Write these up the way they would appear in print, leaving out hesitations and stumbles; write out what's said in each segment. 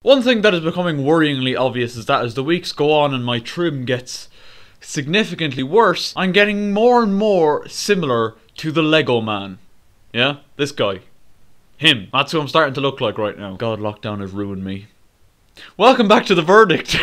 One thing that is becoming worryingly obvious is that as the weeks go on and my trim gets significantly worse, I'm getting more and more similar to the Lego man. Yeah? This guy. Him. That's who I'm starting to look like right now. God, lockdown has ruined me. Welcome back to The Verdict.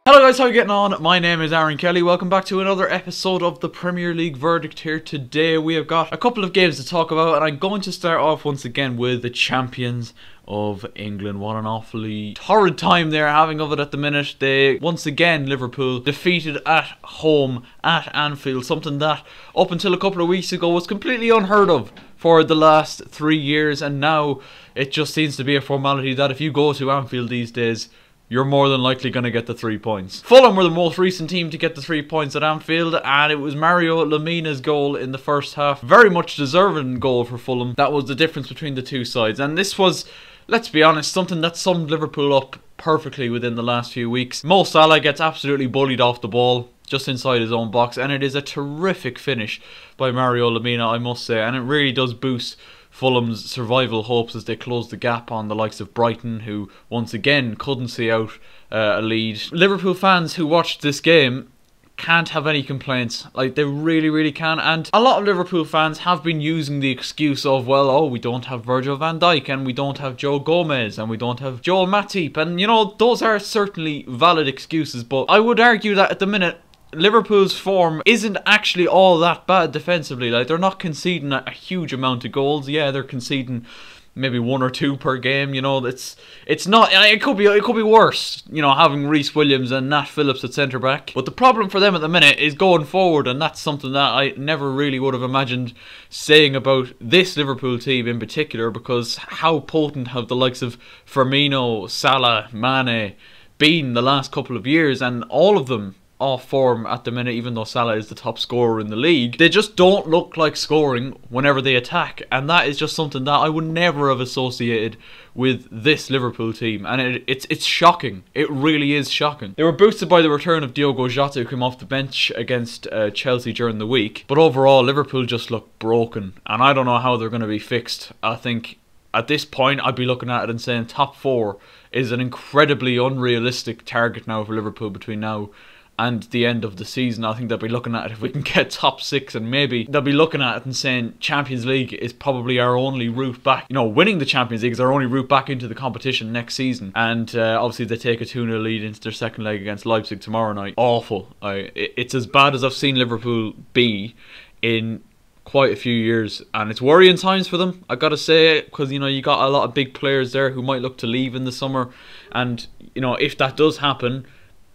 Hello guys, how are you getting on? My name is Aaron Kelly. Welcome back to another episode of the Premier League Verdict here. Today we have got a couple of games to talk about, and I'm going to start off once again with the champions of England. What an awfully torrid time they're having of it at the minute. They, once again, Liverpool, defeated at home at Anfield, something that up until a couple of weeks ago was completely unheard of for the last 3 years, and now it just seems to be a formality that if you go to Anfield these days, you're more than likely going to get the 3 points. Fulham were the most recent team to get the 3 points at Anfield, and it was Mario Lemina's goal in the first half. Very much deserving goal for Fulham. That was the difference between the two sides, and this was, let's be honest, something that summed Liverpool up perfectly within the last few weeks. Mo Salah gets absolutely bullied off the ball just inside his own box, and it is a terrific finish by Mario Lemina, I must say, and it really does boost Fulham's survival hopes as they close the gap on the likes of Brighton, who once again couldn't see out a lead. Liverpool fans who watched this game can't have any complaints. Like, they really can. And a lot of Liverpool fans have been using the excuse of, well, oh, we don't have Virgil van Dijk, and we don't have Joe Gomez, and we don't have Joel Matip. And, you know, those are certainly valid excuses, but I would argue that at the minute, Liverpool's form isn't actually all that bad defensively. Like, they're not conceding a huge amount of goals. Yeah, they're conceding maybe 1 or 2 per game. You know, it's not. It could be worse. You know, having Reece Williams and Nat Phillips at centre back. But the problem for them at the minute is going forward, and that's something that I never really would have imagined saying about this Liverpool team in particular, because how potent have the likes of Firmino, Salah, Mane been the last couple of years, and all of them off form at the minute. Even though Salah is the top scorer in the league, they just don't look like scoring whenever they attack, and that is just something that I would never have associated with this Liverpool team, and it's shocking. It really is shocking. They were boosted by the return of Diogo Jota, who came off the bench against Chelsea during the week, but overall Liverpool just look broken, and I don't know how they're going to be fixed. I think at this point I'd be looking at it and saying top 4 is an incredibly unrealistic target now for Liverpool between now and the end of the season. I think they'll be looking at it if we can get top 6, and maybe they'll be looking at it and saying Champions League is probably our only route back. You know, winning the Champions League is our only route back into the competition next season. And obviously they take a 2-0 lead into their second leg against Leipzig tomorrow night. Awful. It's as bad as I've seen Liverpool be in quite a few years, and it's worrying times for them, I gotta say, because, you know, you got a lot of big players there who might look to leave in the summer, and, you know, if that does happen,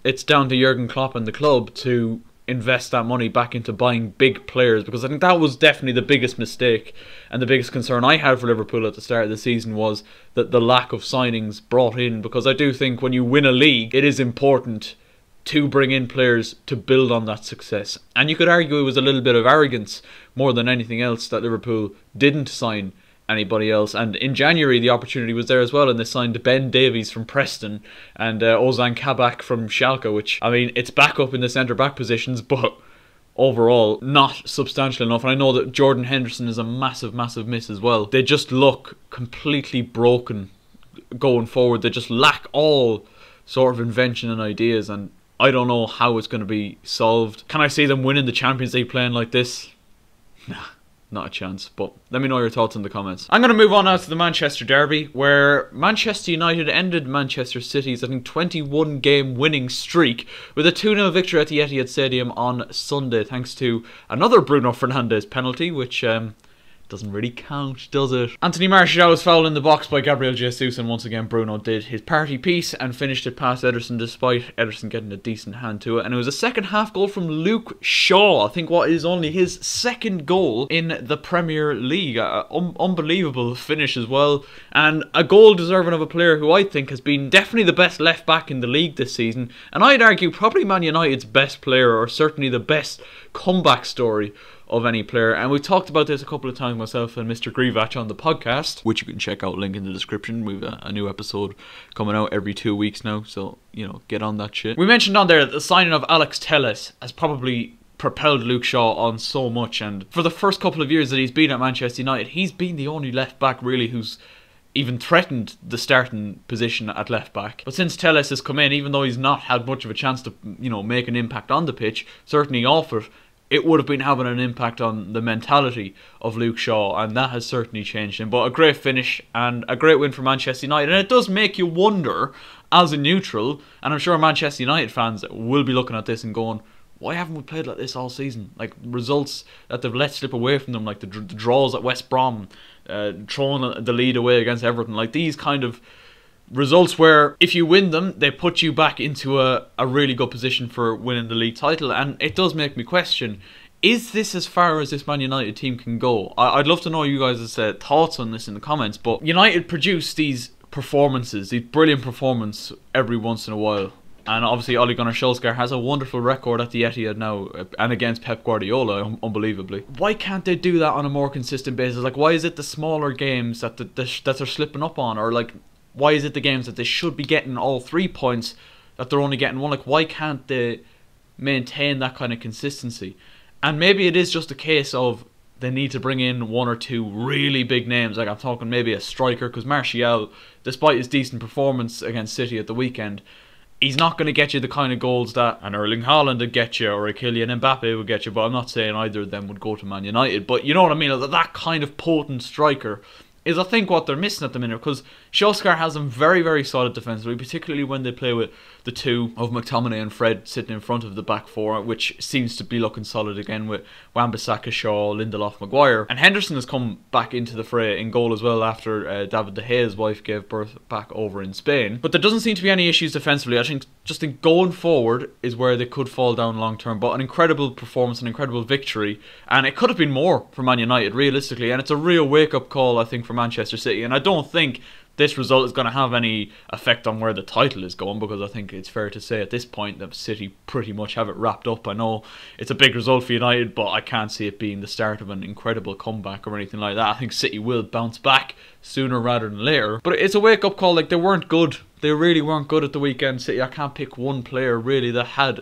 it's down to Jurgen Klopp and the club to invest that money back into buying big players, because I think that was definitely the biggest mistake and the biggest concern I had for Liverpool at the start of the season, was that the lack of signings brought in, because I do think when you win a league, it is important to bring in players to build on that success. And you could argue it was a little bit of arrogance more than anything else that Liverpool didn't sign anybody else. And in January the opportunity was there as well, and they signed Ben Davies from Preston and Ozan Kabak from Schalke, which, I mean, it's back up in the centre back positions, but overall not substantial enough. And I know that Jordan Henderson is a massive miss as well. They just look completely broken going forward. They just lack all sort of invention and ideas, and I don't know how it's going to be solved. Can I see them winning the Champions League playing like this? Nah, not a chance. But let me know your thoughts in the comments. I'm going to move on now to the Manchester Derby, where Manchester United ended Manchester City's, I think, 21 game winning streak with a 2-0 victory at the Etihad Stadium on Sunday, thanks to another Bruno Fernandes penalty, which doesn't really count, does it? Anthony Martial was fouled in the box by Gabriel Jesus, and once again Bruno did his party piece and finished it past Ederson, despite Ederson getting a decent hand to it. And it was a second half goal from Luke Shaw, I think what is only his second goal in the Premier League. Unbelievable finish as well, and a goal deserving of a player who I think has been definitely the best left back in the league this season, and I'd argue probably Man United's best player, or certainly the best comeback story of any player. And we talked about this a couple of times, myself and Mr. Grievach on the podcast, which you can check out, link in the description. We've a new episode coming out every 2 weeks now, so, you know, get on that shit. We mentioned on there that the signing of Alex Telles has probably propelled Luke Shaw on so much, and for the first couple of years that he's been at Manchester United, he's been the only left back really who's even threatened the starting position at left back. But since Telles has come in, even though he's not had much of a chance to, you know, make an impact on the pitch, certainly off it, it would have been having an impact on the mentality of Luke Shaw, and that has certainly changed him. But a great finish and a great win for Manchester United, and it does make you wonder, as a neutral, and I'm sure Manchester United fans will be looking at this and going, why haven't we played like this all season? Like, results that they've let slip away from them, like the draws at West Brom, throwing the lead away against Everton, like these kind of results where if you win them, they put you back into a really good position for winning the league title. And it does make me question, is this as far as this Man United team can go? I'd love to know you guys' thoughts on this in the comments, but United produce these performances, these brilliant performances every once in a while. And obviously Ole Gunnar Solskjaer has a wonderful record at the Etihad now, and against Pep Guardiola, unbelievably. Why can't they do that on a more consistent basis? Like, why is it the smaller games that they're slipping up on? Or like, why is it the games that they should be getting all 3 points that they're only getting 1? Like, why can't they maintain that kind of consistency? And maybe it is just a case of they need to bring in 1 or 2 really big names. Like, I'm talking maybe a striker, because Martial, despite his decent performance against City at the weekend, he's not going to get you the kind of goals that an Erling Haaland would get you, or a Kylian Mbappe would get you. But I'm not saying either of them would go to Man United. But you know what I mean? That kind of potent striker is, I think, what they're missing at the minute. Because Solskjaer has them very, very solid defensively, particularly when they play with the two of McTominay and Fred sitting in front of the back four, which seems to be looking solid again with Wan-Bissaka, Shaw, Lindelof, Maguire. And Henderson has come back into the fray in goal as well after David De Gea's wife gave birth back over in Spain. But there doesn't seem to be any issues defensively. I think just in going forward is where they could fall down long term. But an incredible performance, an incredible victory, and it could have been more for Man United realistically, and it's a real wake-up call, I think, for Manchester City. And I don't think this result is going to have any effect on where the title is going, because I think it's fair to say at this point that City pretty much have it wrapped up. I know it's a big result for United, but I can't see it being the start of an incredible comeback or anything like that. I think City will bounce back sooner rather than later. But it's a wake-up call. Like, they weren't good. They really weren't good at the weekend. City, I can't pick one player really that had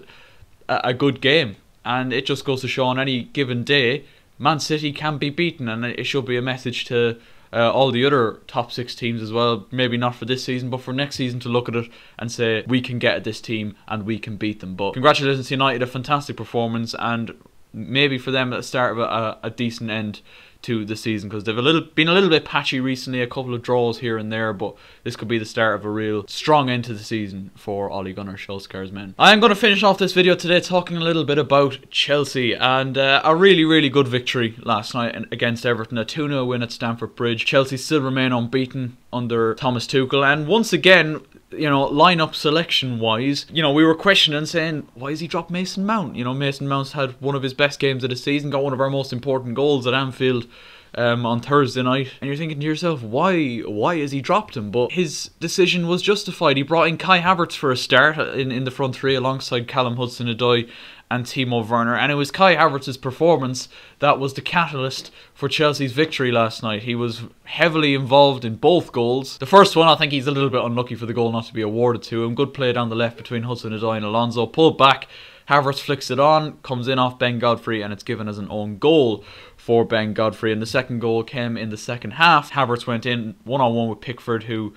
a good game. And it just goes to show on any given day, Man City can be beaten, and it should be a message to all the other top 6 teams as well, maybe not for this season but for next season, to look at it and say we can get at this team and we can beat them. But congratulations to United, a fantastic performance, and maybe for them at the start of a decent end to the season, because they've been a little bit patchy recently, a couple of draws here and there, but this could be the start of a real strong end to the season for Ole Gunnar Solskjaer's men. I am going to finish off this video today talking a little bit about Chelsea, and a really, really good victory last night against Everton, a 2-0 win at Stamford Bridge. Chelsea still remain unbeaten under Thomas Tuchel, and once again, you know, lineup selection wise, you know, we were questioning, saying, why has he dropped Mason Mount? You know, Mason Mount's had one of his best games of the season, got one of our most important goals at Anfield on Thursday night, and you're thinking to yourself, why has he dropped him? But his decision was justified. He brought in Kai Havertz for a start in the front three alongside Callum Hudson-Odoi and Timo Werner, and it was Kai Havertz's performance that was the catalyst for Chelsea's victory last night. He was heavily involved in both goals. The first one, I think he's a little bit unlucky for the goal not to be awarded to him. Good play down the left between Hudson-Odoi and Alonso, pulled back, Havertz flicks it on, comes in off Ben Godfrey, and it's given as an own goal for Ben Godfrey. And the second goal came in the second half. Havertz went in one-on-one with Pickford, who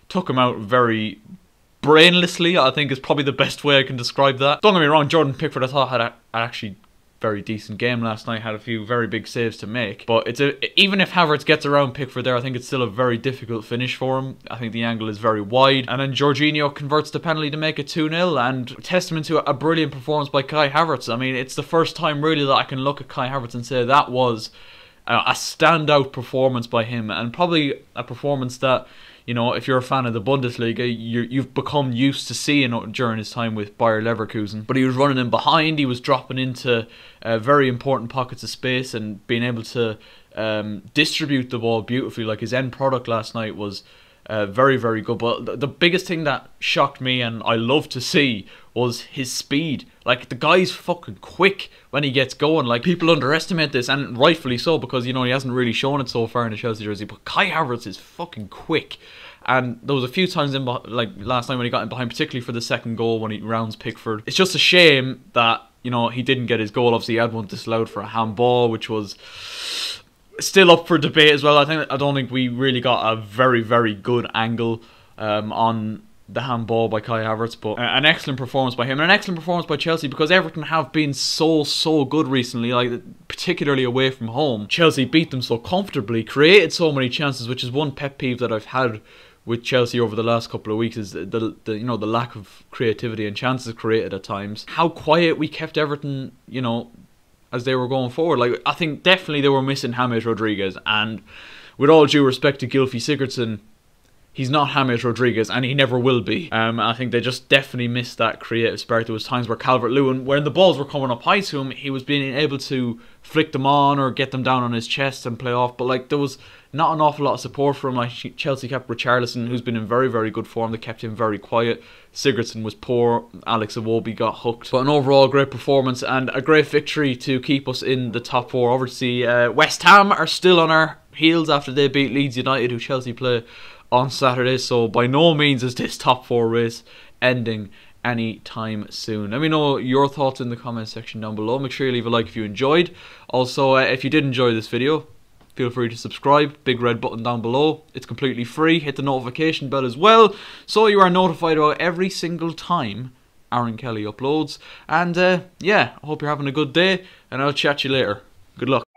took him out very brainlessly, I think is probably the best way I can describe that. Don't get me wrong, Jordan Pickford, I thought had actually very decent game last night, had a few very big saves to make, but even if Havertz gets around Pickford there, I think it's still a very difficult finish for him. I think the angle is very wide, and then Jorginho converts the penalty to make it 2-0, and testament to a brilliant performance by Kai Havertz. I mean, it's the first time really that I can look at Kai Havertz and say that was a standout performance by him, and probably a performance that, you know, if you're a fan of the Bundesliga, you've become used to seeing during his time with Bayer Leverkusen. But he was running in behind, he was dropping into very important pockets of space and being able to distribute the ball beautifully. Like, his end product last night was very, very good. But the biggest thing that shocked me, and I love to see, was his speed. Like, the guy's fucking quick when he gets going. Like, people underestimate this, and rightfully so, because, you know, he hasn't really shown it so far in the Chelsea jersey. But Kai Havertz is fucking quick. And there was a few times in, like last night when he got in behind, particularly for the second goal when he rounds Pickford. It's just a shame that, you know, he didn't get his goal. Obviously, he had one disallowed for a handball, which was still up for debate as well. I don't think we really got a very, very good angle on the handball by Kai Havertz, but an excellent performance by him, and an excellent performance by Chelsea, because Everton have been so good recently, like particularly away from home. Chelsea beat them so comfortably, created so many chances, which is one pet peeve that I've had with Chelsea over the last couple of weeks, is the you know, the lack of creativity and chances created at times. How quiet we kept Everton, you know, as they were going forward. Like, I think definitely they were missing James Rodriguez, and with all due respect to Gylfi Sigurdsson, he's not James Rodriguez, and he never will be. I think they just definitely missed that creative spark. There was times where Calvert-Lewin, when the balls were coming up high to him, he was being able to flick them on or get them down on his chest and play off. But like, there was not an awful lot of support from him. Like, Chelsea kept Richarlison, who's been in very, very good form. They kept him very quiet. Sigurdsson was poor. Alex Iwobi got hooked. But an overall great performance and a great victory to keep us in the top four. Obviously, West Ham are still on our heels after they beat Leeds United, who Chelsea play on Saturday, so by no means is this top four race ending anytime soon. Let me know your thoughts in the comment section down below. Make sure you leave a like if you enjoyed. Also, if you did enjoy this video, feel free to subscribe. Big red button down below. It's completely free. Hit the notification bell as well, so you are notified about every single time Aaron Kelly uploads. And yeah, I hope you're having a good day, and I'll chat to you later. Good luck.